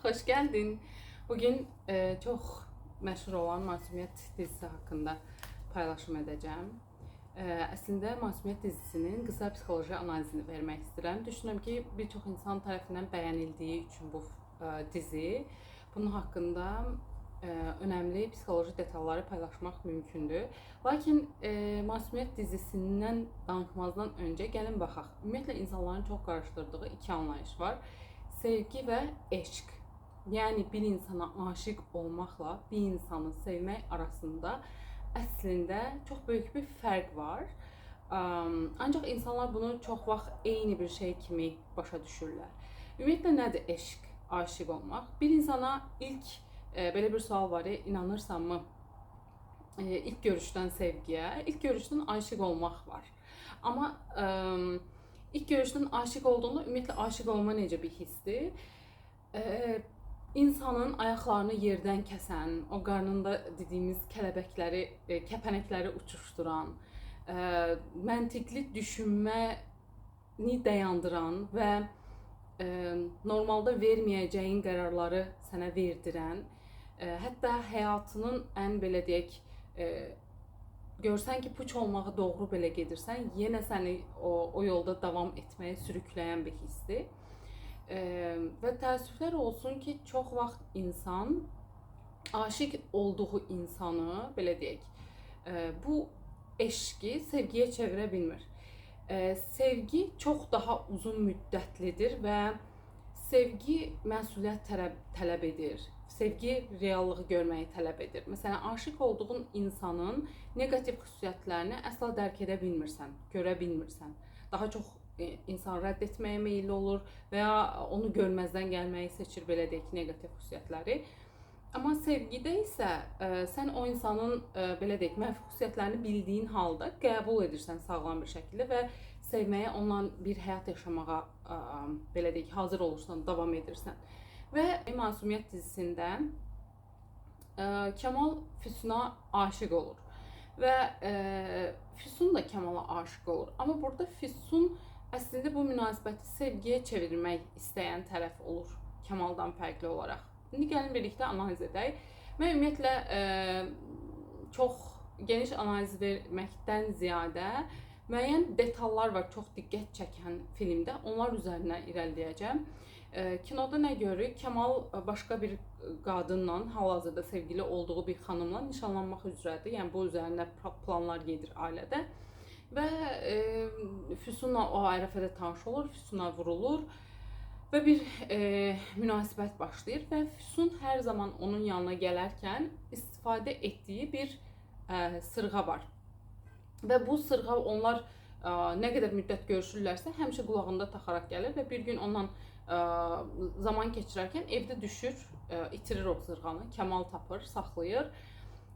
Hoş geldin. Bugün çok məşhur olan Masumiyyət dizisi haqqında paylaşım edəcəm. Əslində Masumiyyət dizisinin qısa psixoloji analizini vermək istəyirəm. Düşünürəm ki, bir çox insan tərəfindən bəyənildiyi üçün bu dizi, bunun haqqında önəmli psixoloji detalları paylaşmaq mümkündür. Lakin Masumiyyət dizisindən danışmazdan öncə gəlin baxaq. Ümumiyyətlə insanların çox qarışdırdığı iki anlayış var. Sevgi və eşq. Yəni bir insana aşiq olmaqla bir insanı sevmək arasında əslində çox böyük bir fərq var. Ancaq insanlar bunu çox vaxt eyni bir şey kimi başa düşürlər. Ümumiyyətlə nədir eşq, aşiq olmaq? Bir insana ilk belə bir sual var, inanırsanmı? İlk görüşdən sevgiyə, ilk görüşdən aşiq olmaq var. Amma İlk görüşdən aşiq olduğunda ümumiyyətlə aşiq olma necə bir hissdir? İnsanın ayaqlarını yerdən kəsən, o qarnında dediyimiz kələbəkləri, kəpənəkləri uçuşduran, məntiqli düşünməni dayandıran və normalda verməyəcəyin qərarları sənə verdirən, hətta həyatının ən belə deyək, görsən ki, puç olmağı doğru belə gedirsən, yenə səni o yolda davam etməyə sürükləyən bir hissdir. Və təəssüflər olsun ki, çox vaxt insan aşiq olduğu insanı, belə deyək, bu eşqi sevgiyə çevirə bilmir. Sevgi çox daha uzun müddətlidir və sevgi məsuliyyət tələb edir. Sevgi reallığı görməyi tələb edir. Məsələn, aşiq olduğun insanın negativ xüsusiyyətlərini əsla dərk edə bilmirsən, görə bilmirsən. Daha çox insan rədd etməyə meyilli olur və ya onu görməzdən gəlməyi seçir, belə deyək, negativ xüsusiyyətləri. Amma sevgidə isə sən o insanın belə deyək, mənfi xüsusiyyətlərini bildiyin halda qəbul edirsən sağlam bir şəkildə və sevməyə, onunla bir həyat yaşamağa belə deyək, hazır olursan, davam edirsən. Və Masumiyyət dizisində Kəmal Füsuna aşiq olur və Füsun da Kəmala aşiq olur. Amma burada Füsun əslində bu münasibəti sevgiyə çevirmək istəyən tərəf olur Kəmaldan fərqli olaraq. İndi gəlin birlikdə analiz edək. Mən ümumiyyətlə çox geniş analiz verməkdən ziyadə müəyyən detallar var, çox diqqət çəkən filmdə. Onlar üzərinə irəliləyəcəm. Kinoda nə görürük? Kəmal başqa bir qadınla, hal-hazırda sevgili olduğu bir xanımla nişanlanmaq üzrədir. Yəni bu üzərində planlar gedir ailədə. Və Füsunla o ərəfədə tanış olur, Füsuna vurulur və bir münasibət başlayır və Füsun hər zaman onun yanına gələrkən istifadə etdiyi bir sırğa var. Və bu sırğa onlar nə qədər müddət görüşürlərsə, həmişə qulağında taxaraq gəlir və bir gün onunla zaman keçirərkən evdə düşür, itirir o sırğanı, Kəmal tapır, saxlayır.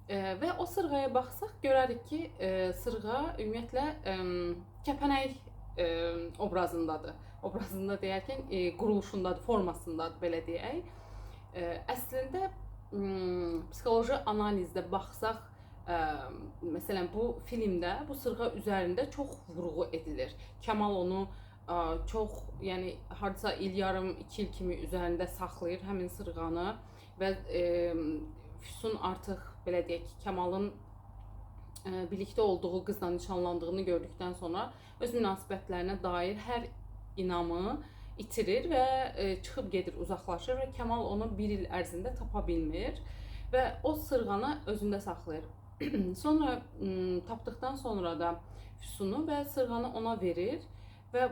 Və o sırğaya baxsaq görərik ki, sırğa ümumiyyətlə kəpənək obrazındadır. Obrazında deyərkən quruluşundadır, formasındadır, belə deyək. Əslində psixoloji analizdə baxsaq, məsələn bu filmdə bu sırğa üzərində çox vurğu edilir. Kəmal onu çox, yəni hardasa il yarım, 2 il kimi üzərində saxlayır həmin sırğanı və Füsun artıq belə deyək ki, Kəmalın birlikdə olduğu qızla nişanlandığını gördükdən sonra öz münasibətlərinə dair hər inamı itirir və çıxıb gedir, uzaqlaşır və Kəmal onu 1 il ərzində tapa bilmir və o sırğanı özündə saxlayır. Sonra tapdıqdan sonra da Füsunu və sırğanı ona verir və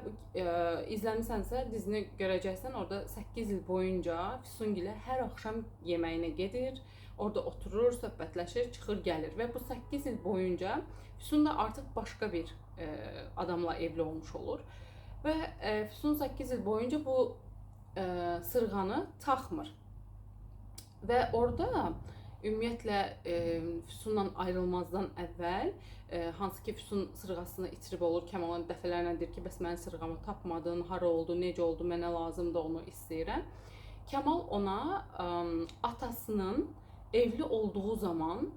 izləmisənsə dizini görəcəksən, orada 8 il boyunca Füsungilə hər axşam yeməyinə gedir, orada oturur, söhbətləşir, çıxır, gəlir və bu 8 il boyunca Füsun da artıq başqa bir adamla evli olmuş olur və Füsun 8 il boyunca bu sırğanı taxmır və orada ümumiyyətlə Füsunla ayrılmazdan əvvəl hansı ki Füsun sırğasını itirib olur, Kəmal'a dəfələrlə deyir ki, bəs mənim sırğamı tapmadın, hara oldu, necə oldu, mənə lazımdır, onu istəyirəm. Kəmal ona atasının evli olduğu zaman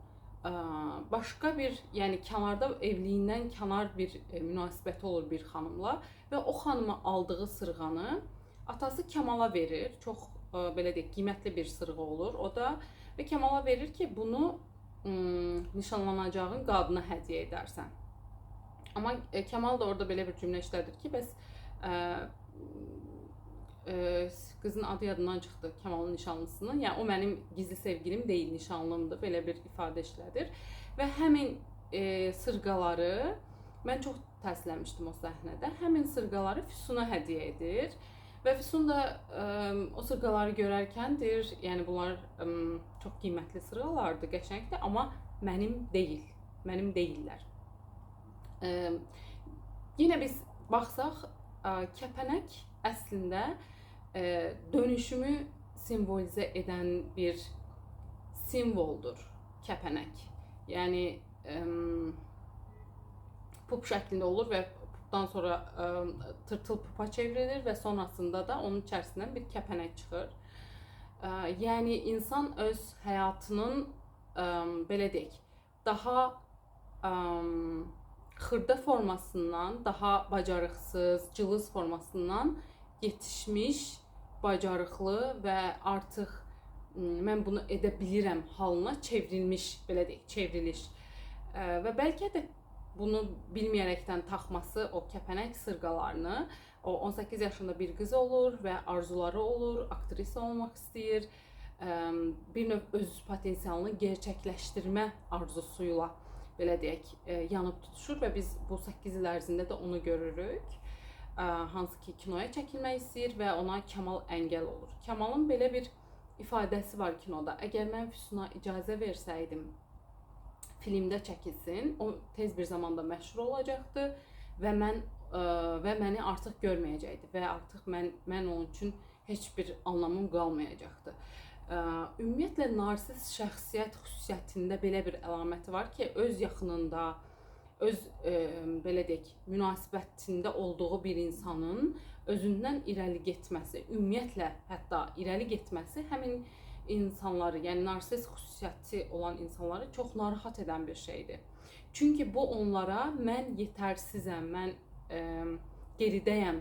başqa bir, yəni kənarda evliyindən kənar bir münasibəti olur bir xanımla və o xanıma aldığı sırğanı atası Kəmala verir. Çox belə deyək, qiymətli bir sırğı olur o da və Kəmala verir ki, bunu nişanlanacağın qadına hədiyyə edərsən. Amma Kəmal da orada belə bir cümlə işlədir ki, bəs qızın adı yadından çıxdı, Kəmalın nişanlısının. Yəni o mənim gizli sevgilim deyil, nişanlımdır. Belə bir ifadə işlədir. Və həmin sırğaları mən çox təsirlənmişdim o səhnədə. Həmin sırğaları Füsuna hədiyyə edir. Və Füsun da o sırğaları görərkən deyir, yəni bunlar çox qiymətli sırğalardır, qəşəngdir, amma mənim deyil, mənim deyillər. Yenə biz baxsaq, kəpənək əslində dönüşümü simvolizə edən bir simvoldur kəpənək. Yəni pup şəklində olur və pupdan sonra tırtıl pupa çevrilir və sonrasında da onun içərisindən bir kəpənək çıxır. Yəni insan öz həyatının belə deyək, daha xırda formasından, daha bacarıqsız, cılız formasından yetişmiş, bacarıqlı və artıq mən bunu edə bilirəm halına çevrilmiş, belə deyək, çevriliş. Və bəlkə də bunu bilməyərəkdən taxması o kəpənək sırğalarını, o 18 yaşında bir qız olur və arzuları olur, aktrisa olmaq istəyir, bir növ öz potensialını gerçəkləşdirmə arzusuyla, belə deyək, yanıb tutuşur və biz bu 8 il ərzində də onu görürük. Hansı ki kinoya çəkilmək istəyir və ona Kəmal əngəl olur. Kəmalın belə bir ifadəsi var kinoda. Əgər mən Füsuna icazə versəydim filmdə çəkilsin, o tez bir zamanda məşhur olacaqdı və məni artıq görməyəcəkdi və artıq mən onun üçün heç bir anlamım qalmayacaqdı. Ümumiyyətlə narsist şəxsiyyət xüsusiyyətində belə bir əlaməti var ki, öz yaxınında, öz belə deyək, münasibətində olduğu bir insanın özündən irəli getməsi, ümumiyyətlə hətta irəli getməsi həmin insanları, yəni narsist xüsusiyyəti olan insanları çox narahat edən bir şeydir. Çünki bu onlara mən yetərsizəm, mən geridəyəm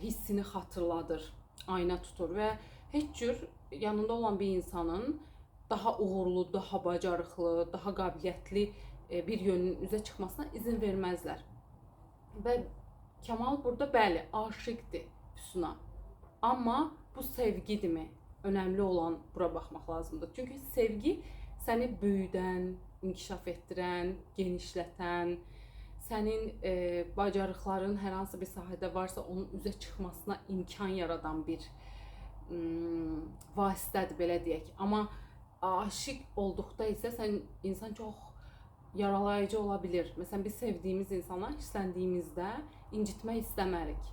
hissini xatırladır, ayna tutur və heç cür yanında olan bir insanın daha uğurlu, daha bacarıqlı, daha qabiliyyətli bir yönün üzə çıxmasına izin verməzlər. Və Kəmal burada bəli, aşiqdir Füsuna. Amma bu sevgidirmi? Önəmli olan bura baxmaq lazımdır. Çünki sevgi səni böyüdən, inkişaf etdirən, genişlətən, sənin bacarıqların hər hansı bir sahədə varsa onun üzə çıxmasına imkan yaradan bir vasitədir, belə deyək. Amma aşiq olduqda isə insan çox yaralayıcı ola bilər. Məsələn, biz sevdiyimiz insanlar hissləndiyimizdə incitmək istəmərik.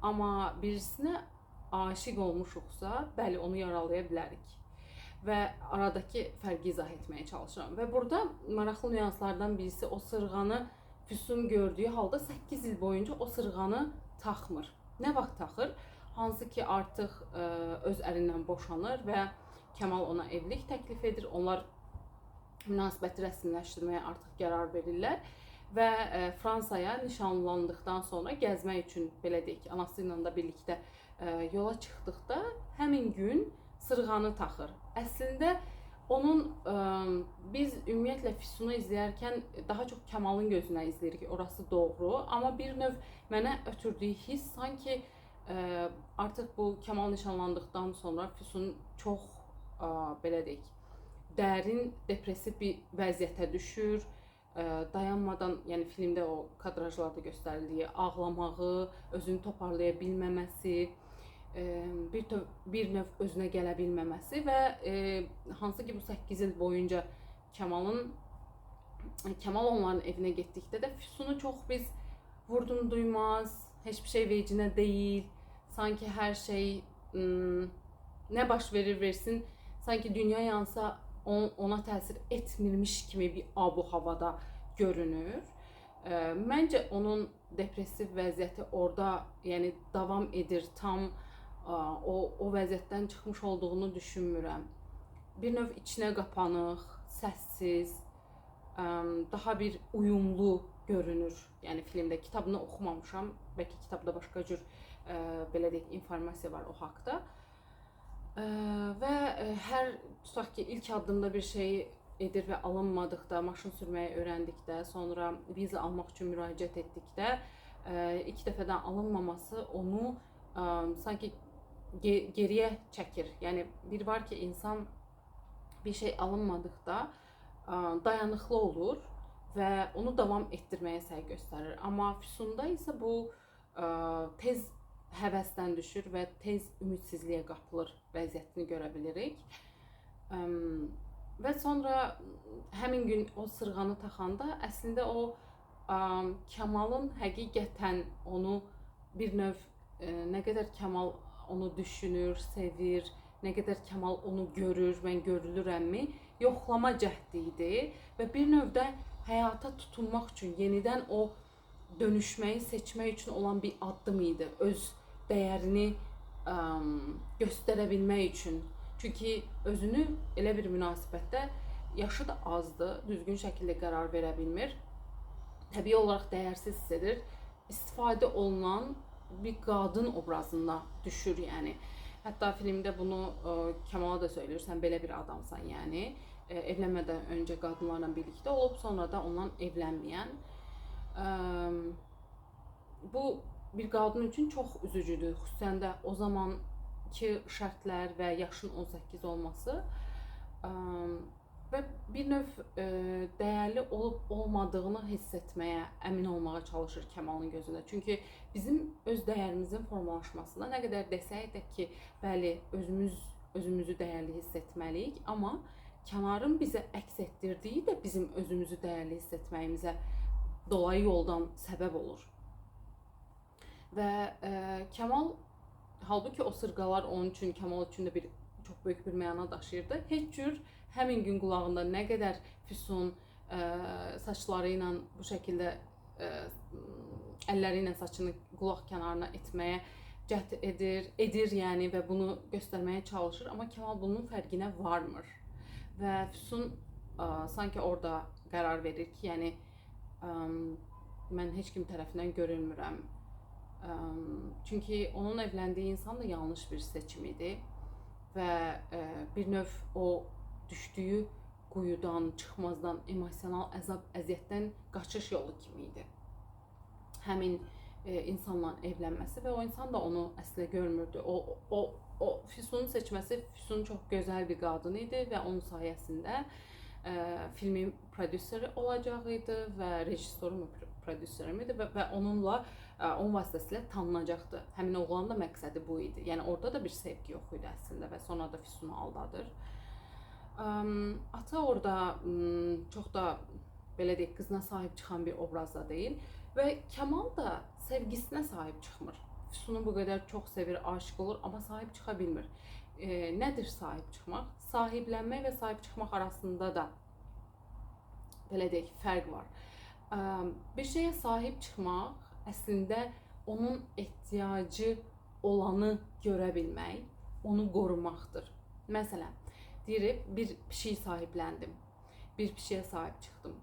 Amma birisinə aşiq olmuşuqsa, bəli, onu yaralaya bilərik. Və aradakı fərqi izah etməyə çalışıram. Və burada maraqlı nüanslardan birisi o sırğanı Füsun gördüyü halda 8 il boyunca o sırğanı taxmır. Nə vaxt taxır? Hansı ki artıq öz ərindən boşanır və Kəmal ona evlilik təklif edir. Onlar münasibəti rəsmiləşdirməyə artıq qərar verirlər və Fransaya nişanlandıqdan sonra gəzmək üçün, belə deyək, anası ilə də birlikdə yola çıxdıqda həmin gün sırğanı taxır. Əslində onun biz ümumiyyətlə Füsunu izləyərkən daha çox Kəmalın gözünə izləyirik, orası doğru, amma bir növ mənə ötürdüyü hiss sanki artıq bu Kəmal nişanlandıqdan sonra Füsun çox belə deyək, dərin depressiv bir vəziyyətə düşür, dayanmadan, yəni filmdə o kadrajlarda göstərildiyi ağlamağı, özünü toparlaya bilməməsi, bir növ özünə gələ bilməməsi və hansı ki bu 8 il boyunca Kəmal onların evinə getdikdə də Füsunu çox biz vurdum duymaz, heç bir şey vecinə deyil, sanki hər şey nə baş verir versin, sanki dünya yansa ona təsir etmirmiş kimi bir abu havada görünür. Məncə onun depressiv vəziyyəti orada, yəni davam edir, tam o vəziyyətdən çıxmış olduğunu düşünmürəm. Bir növ içinə qapanıq, səssiz, daha bir uyumlu görünür. Yəni filmdə, kitabını oxumamışam, bəlkə kitabda başqa cür belə deyək informasiya var o haqqda. Və hər tutaq ki, ilk addımda bir şey edir və alınmadıqda, maşın sürməyi öyrəndikdə, sonra viza almaq üçün müraciət etdikdə ilk dəfədən alınmaması onu sanki geriyə çəkir. Yəni bir var ki, insan bir şey alınmadıqda dayanıqlı olur və onu davam etdirməyə səy göstərir. Amma Füsunda isə bu tez həvəsdən düşür və tez ümidsizliyə qapılır vəziyyətini görə bilirik. Və sonra həmin gün o sırğanı taxanda əslində o Kəmalın həqiqətən onu bir növ nə qədər Kəmal onu düşünür, sevir, nə qədər Kəmal onu görür, mən görülürəmmi yoxlama cəhdi idi və bir növdə həyata tutunmaq üçün yenidən o dönüşməyi seçmək üçün olan bir addım idi. Öz dəyərini göstərə bilmək üçün. Çünki özünü elə bir münasibətdə yaşı da azdır, düzgün şəkildə qərar verə bilmir. Təbii olaraq dəyərsiz hiss edir. İstifadə olunan bir qadın obrazına düşür yəni. Hətta filmdə bunu Kəmala da söylüyor, sən belə bir adamsan yəni. Evlənmədən öncə qadınlarla birlikdə olub, sonra da ondan evlənməyən. Bu bir qadın üçün çox üzücüdür, xüsusən də o zamanki şərtlər və yaşın 18 olması və bir növ dəyərli olub olmadığını hiss etməyə, əmin olmağa çalışır Kəmalın gözündə. Çünki bizim öz dəyərimizin formalaşmasında nə qədər desək də ki, bəli, özümüzü dəyərli hiss etməliyik, amma kənarın bizə əks etdirdiyi də bizim özümüzü dəyərli hiss etməyimizə dolayı yoldan səbəb olur. Və Kəmal, halbuki o sırğalar onun üçün, Kəmal üçün də çox böyük bir məna daşıyırdı. Heç cür həmin gün qulağında nə qədər Füsun saçları ilə bu şəkildə əlləri ilə saçını qulaq kənarına etməyə cəhd edir yəni və bunu göstərməyə çalışır, amma Kəmal bunun fərqinə varmır. Və Füsun sanki orada qərar verir ki, yəni mən heç kim tərəfindən görülmürəm. Çünki onun evləndiyi insan da yanlış bir seçim idi və bir növ o düşdüyü quyudan, çıxmazdan, emosional əzab, əziyyətdən qaçış yolu kimi idi. Həmin insanla evlənməsi və o insan da onu əslə görmürdü. O Füsunun seçməsi, Füsun çox gözəl bir qadın idi və onun sayəsində filmin prodüseri olacaq idi və rejissoru prodüseri idi və onunla onun vasitəsilə tanınacaqdı. Həmin oğlanın da məqsədi bu idi. Yəni orada da bir sevgi yox idi əslində və sonra da Füsunu aldadır. Ata orada çox da belə deyək, qızına sahib çıxan bir obrazda deyil və Kəmal da sevgisinə sahib çıxmır. Füsunu bu qədər çox sevir, aşiq olur, amma sahib çıxa bilmir. Nədir sahib çıxmaq? Sahiblənmək və sahib çıxmaq arasında da belə deyək, fərq var. Bir şeyə sahib çıxmaq əslində onun ehtiyacı olanı görə bilmək, onu qorumaqdır. Məsələn, deyirəm, bir pişik sahibləndim, bir pişiyə sahib çıxdım.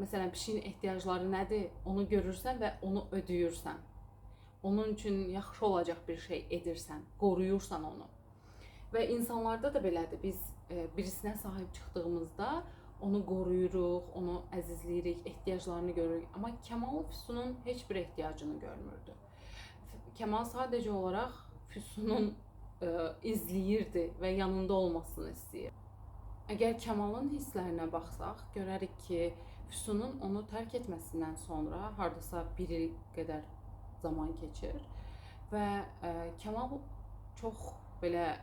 Məsələn, pişiyin ehtiyacları nədir? Onu görürsən və onu ödəyirsən. Onun üçün yaxşı olacaq bir şey edirsən, qoruyursan onu. Və insanlarda da belədir. Biz birisinə sahib çıxdığımızda onu qoruyuruq, onu əzizləyirik, ehtiyaclarını görürük. Amma Kəmal Füsunun heç bir ehtiyacını görmürdü. Kəmal sadəcə olaraq Füsunun izləyirdi və yanında olmasını istəyir. Əgər Kəmalın hisslərinə baxsaq, görərik ki, Füsunun onu tərk etməsindən sonra hardasa bir il qədər zaman keçir və Kəmal çox belə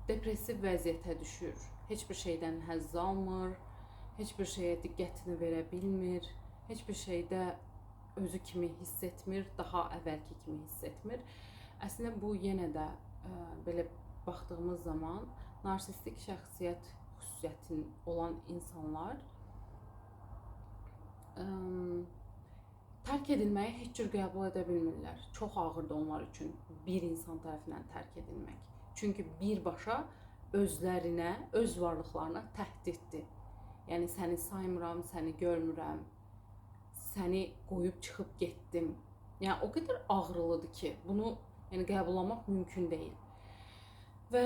depressiv vəziyyətə düşür. Heç bir şeydən həzz almır, heç bir şeyə diqqətini verə bilmir, heç bir şeydə özü kimi hiss etmir, daha əvvəlki kimi hiss etmir. Əslində bu yenə də belə baxdığımız zaman narsistik şəxsiyyət xüsusiyyətin olan insanlar tərk edilməyi heç cür qəbul edə bilmirlər. Çox ağırdır onlar üçün bir insan tərəfindən tərk edilmək. Çünki birbaşa özlərinə, öz varlıqlarına təhdiddir. Yəni səni saymıram, səni görmürəm, səni qoyub çıxıb getdim. Yəni o qədər ağrılıdır ki, bunu Yəni qəbullanmaq mümkün deyil. Və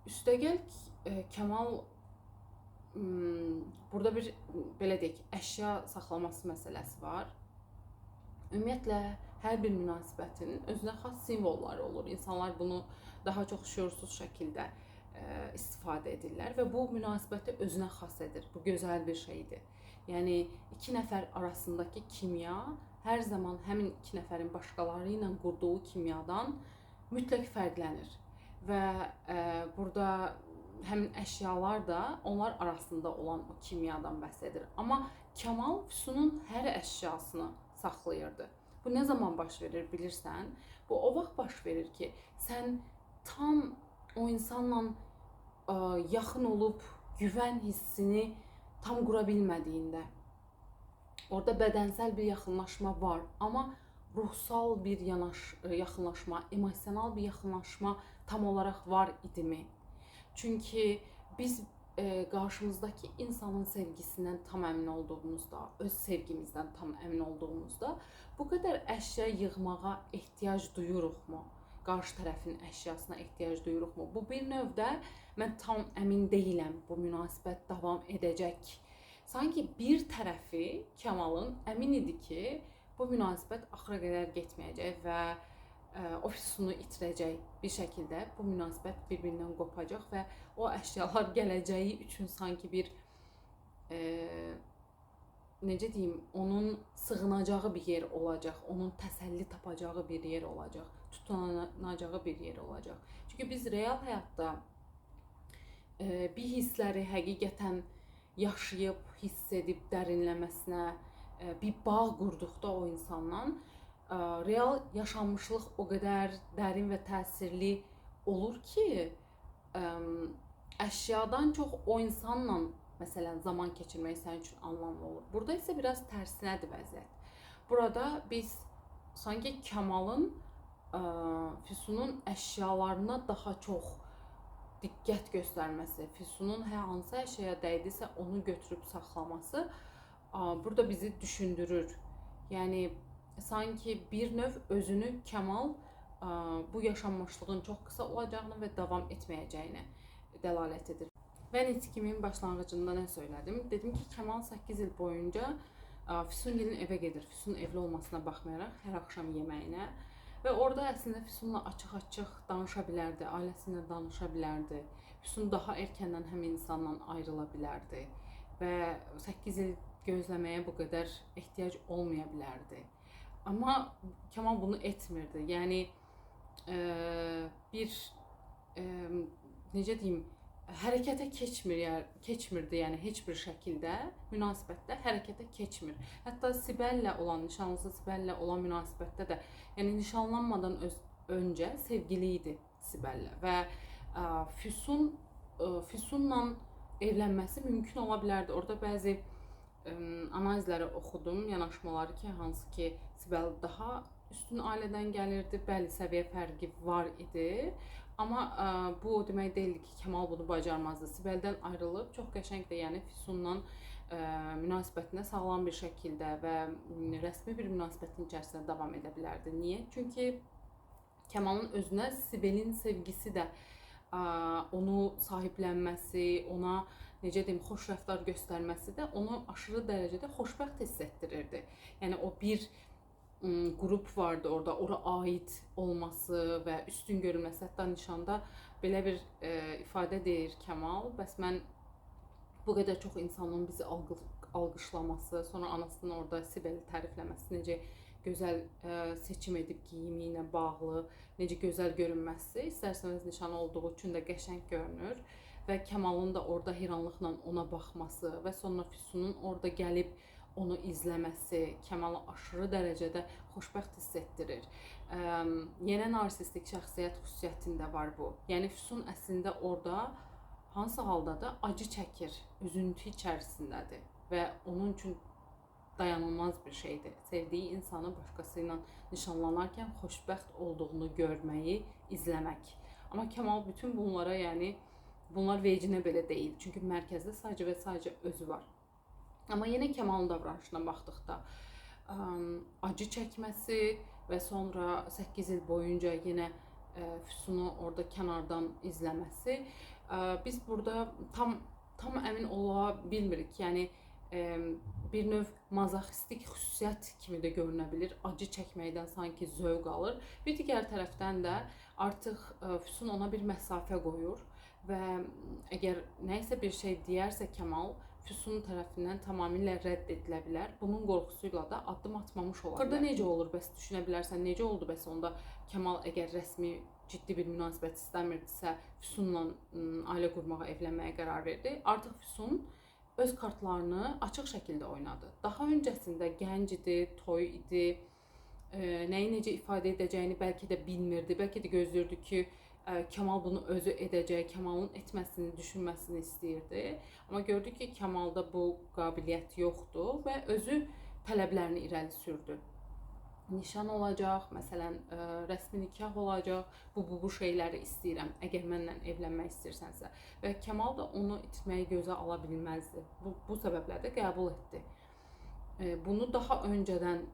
üstəgəl Kəmal burada bir belə deyək, əşya saxlaması məsələsi var. Ümumiyyətlə hər bir münasibətin özünə xas simvolları olur. İnsanlar bunu daha çox şüursuz şəkildə istifadə edirlər və bu münasibəti özünə xas edir. Bu gözəl bir şeydir. Yəni iki nəfər arasındakı kimya hər zaman həmin iki nəfərin başqaları ilə qurduğu kimyadan mütləq fərqlənir. Və burada həmin əşyalar da onlar arasında olan o kimyadan bəhs edir. Amma Kəmal Füsunun hər əşyasını saxlayırdı. Bu nə zaman baş verir bilirsən? Bu o vaxt baş verir ki, sən tam o insanla yaxın olub güvən hissini tam qura bilmədiyində. Orada bədənsəl bir yaxınlaşma var, amma ruhsal bir yaxınlaşma, emosional bir yaxınlaşma tam olaraq var idimi? Çünki biz qarşımızdakı insanın sevgisindən tam əmin olduğumuzda, öz sevgimizdən tam əmin olduğumuzda bu qədər əşya yığmağa ehtiyac duyuruqmu? Qarşı tərəfin əşyasına ehtiyac duyuruqmu? Bu bir növdə mən tam əmin deyiləm bu münasibət davam edəcək. Sanki bir tərəfi Kəmalın əmin idi ki, bu münasibət axıra qədər getməyəcək və o Füsunu itirəcək bir şəkildə bu münasibət bir-birindən qopacaq və o əşyalar gələcəyi üçün sanki bir necə deyim, onun sığınacağı bir yer olacaq, onun təsəlli tapacağı bir yer olacaq, tutunacağı bir yer olacaq. Çünki biz real həyatda bir hissləri həqiqətən yaşayıb, hiss edib, dərinləməsinə bir bağ qurduqda o insanla real yaşanmışlıq o qədər dərin və təsirli olur ki, əşyadan çox o insanla məsələn zaman keçirmək sənin üçün anlamlı olur. Burada isə biraz tərsinədir vəziyyət. Burada biz sanki Kəmalın Füsunun əşyalarına daha çox diqqət göstərməsi, Füsunun hər hansı əşyaya dəydisə onu götürüb saxlaması burada bizi düşündürür. Yəni sanki bir növ özünü Kəmal bu yaşanmışlığın çox qısa olacağını və davam etməyəcəyini dəlalət edir. Və nitqimin başlanğıcında nə söylədim? Dedim ki, Kəmal 8 il boyunca Füsungilin evə gedir. Füsun evli olmasına baxmayaraq hər axşam yeməyinə və orada əslində Füsunla açıq-açıq danışa bilərdi, ailəsinə danışa bilərdi. Füsun daha erkəndən həmin insanla ayrıla bilərdi və 8 il gözləməyə bu qədər ehtiyac olmaya bilərdi. Amma Kəmal bunu etmirdi. Yəni bir necə deyim, hərəkətə keçmirdi, yəni heç bir şəkildə münasibətdə hərəkətə keçmir. Hətta Sibəllə olan, nişanlısı Sibəllə olan münasibətdə də, yəni nişanlanmadan öncə sevgili idi Sibəllə və Füsunla evlənməsi mümkün ola bilərdi. Orada bəzi analizləri oxudum, yanaşmaları ki, hansı ki Sibel daha üstün ailədən gəlirdi, bəli səviyyə fərqi var idi. Amma bu o demək deyildi ki, Kəmal bunu bacarmazdı. Sibeldən ayrılıb çox qəşəngdir, yəni Füsunla münasibətinə sağlam bir şəkildə və rəsmi bir münasibətin içərisində davam edə bilərdi. Niyə? Çünki Kəmalın özünə Sibelin sevgisi də onu sahiblənməsi, ona necə deyim, xoş rəftar göstərməsi də onu aşırı dərəcədə xoşbəxt hiss etdirirdi. Yəni o bir qrup vardı orada, ora aid olması və üstün görülməsi. Hətta nişanda belə bir ifadə deyir Kəmal, bəs mən bu qədər çox insanın bizi alqışlaması, sonra anasının orada Sibeli tərifləməsi, necə gözəl seçim edib geyimi ilə bağlı, necə gözəl görünməsi, istərsəniz nişanı olduğu üçün də qəşəng görünür və Kəmalın da orada heyranlıqla ona baxması və sonra Füsunun orada gəlib onu izləməsi Kəmalı aşırı dərəcədə xoşbəxt hiss etdirir. Yenə narsistik şəxsiyyət xüsusiyyətində var bu. Yəni Füsun əslində orada hansı halda da acı çəkir, üzüntü içərisindədir və onun üçün dayanılmaz bir şeydir. Sevdiyi insanı başqası ilə nişanlanarkən xoşbəxt olduğunu görməyi, izləmək. Amma Kəmal bütün bunlara, yəni bunlar vecinə belə deyil. Çünki mərkəzdə sadəcə və sadəcə özü var. Amma yenə Kəmalın davranışına baxdıqda acı çəkməsi və sonra 8 il boyunca yenə Füsunu orada kənardan izləməsi, biz burada tam əmin ola bilmirik. Yəni bir növ mazoxistik xüsusiyyət kimi də görünə bilər. Acı çəkməkdən sanki zövq alır. Bir digər tərəfdən də artıq Füsun ona bir məsafə qoyur və əgər nəyisə bir şey deyərsə Kəmal, Füsun tərəfindən tamamilə rədd edilə bilər. Bunun qorxusuyla da addım atmamış ola bilər. Burada necə olur bəs, düşünə bilərsən, necə oldu bəs onda Kəmal əgər rəsmi ciddi bir münasibət istəmirdisə, Füsunla ailə qurmağa, evlənməyə qərar verdi. Artıq Füsun öz kartlarını açıq şəkildə oynadı. Daha öncəsində gənc idi, toy idi, nəyi necə ifadə edəcəyini bəlkə də bilmirdi, bəlkə də gözləyirdi ki, Kəmal bunu özü edəcək, Kəmalın etməsini, düşünməsini istəyirdi. Amma gördü ki, Kəmalda bu qabiliyyət yoxdur və özü tələblərini irəli sürdü. Nişan olacaq, məsələn, rəsmi nikah olacaq, bu şeyləri istəyirəm, əgər mənlə evlənmək istəyirsənsə. Və Kəmal da onu itməyi gözə ala bilməzdi. Bu səbəblə də qəbul etdi. Bunu daha öncədən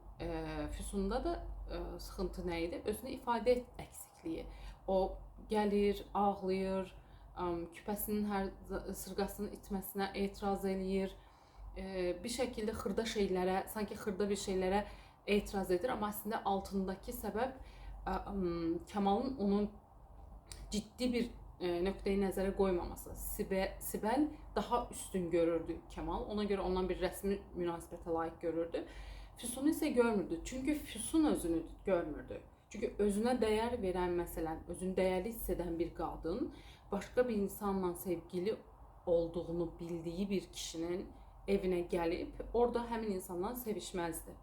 Füsunda da sıxıntı nə idi? Özünü ifadə əksikliyi. O gəlir, ağlayır, küpəsinin hər sırğasının itməsinə etiraz eləyir. Bir şəkildə xırda şeylərə, sanki xırda bir şeylərə etiraz edir, amma əslində altındakı səbəb Kəmalın onu ciddi bir nöqteyi nəzərə qoymaması. Sibel daha üstün görürdü Kəmal. Ona görə ondan bir rəsmi münasibətə layiq görürdü. Füsunu isə görmürdü. Çünki Füsun özünü görmürdü. Çünki özünə dəyər verən, məsələn, özünü dəyərli hiss edən bir qadın başqa bir insanla sevgili olduğunu bildiyi bir kişinin evinə gəlib, orada həmin insanla sevişməzdi.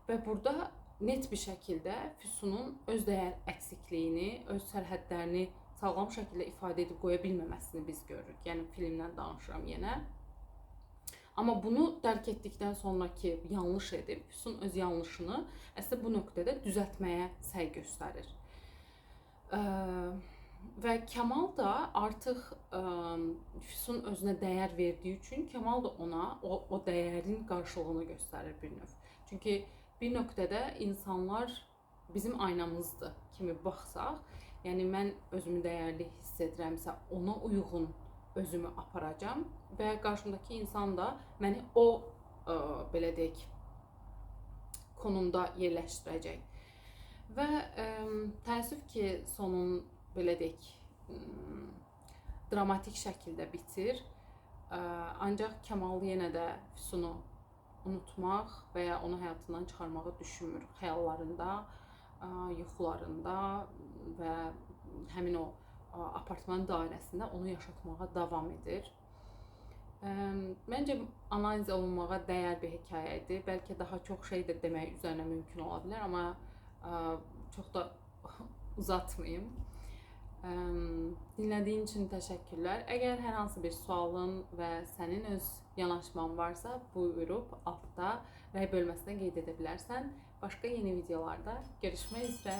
Və burada net bir şəkildə Füsunun öz dəyər əksikliyini, öz sərhədlərini sağlam şəkildə ifadə edib qoya bilməməsini biz görürük. Yəni filmdən danışıram yenə. Amma bunu dərk etdikdən sonraki yanlış edib, Füsun öz yanlışını əslində bu nöqtədə düzəltməyə səy göstərir. Və Kəmal da artıq Füsun özünə dəyər verdiyi üçün Kəmal da ona o dəyərin qarşılığını göstərir bir növ. Çünki bir nöqtədə insanlar bizim aynamızdır kimi baxsaq, yəni mən özümü dəyərli hiss edirəmsə ona uyğun özümü aparacam və qarşımdakı insan da məni o belə deyək konumda yerləşdirəcək. Və təəssüf ki, sonun belə deyək dramatik şəkildə bitir. Ancaq Kəmal yenə də Füsunu unutmaq və ya onu həyatından çıxarmağı düşünmür. Xəyallarında, yuxularında və həmin o apartman dairəsində onu yaşatmağa davam edir. Məncə analiz olunmağa dəyər bir hekayə idi. Bəlkə daha çox şey də demək üzərinə mümkün ola bilər, amma çox da uzatmayım. Dinlədiyin üçün təşəkkürlər. Əgər hər hansı bir sualın və sənin öz yanaşman varsa, buyurub altda rəy bölməsinə qeyd edə bilərsən. Başqa yeni videolarda görüşmək üzrə.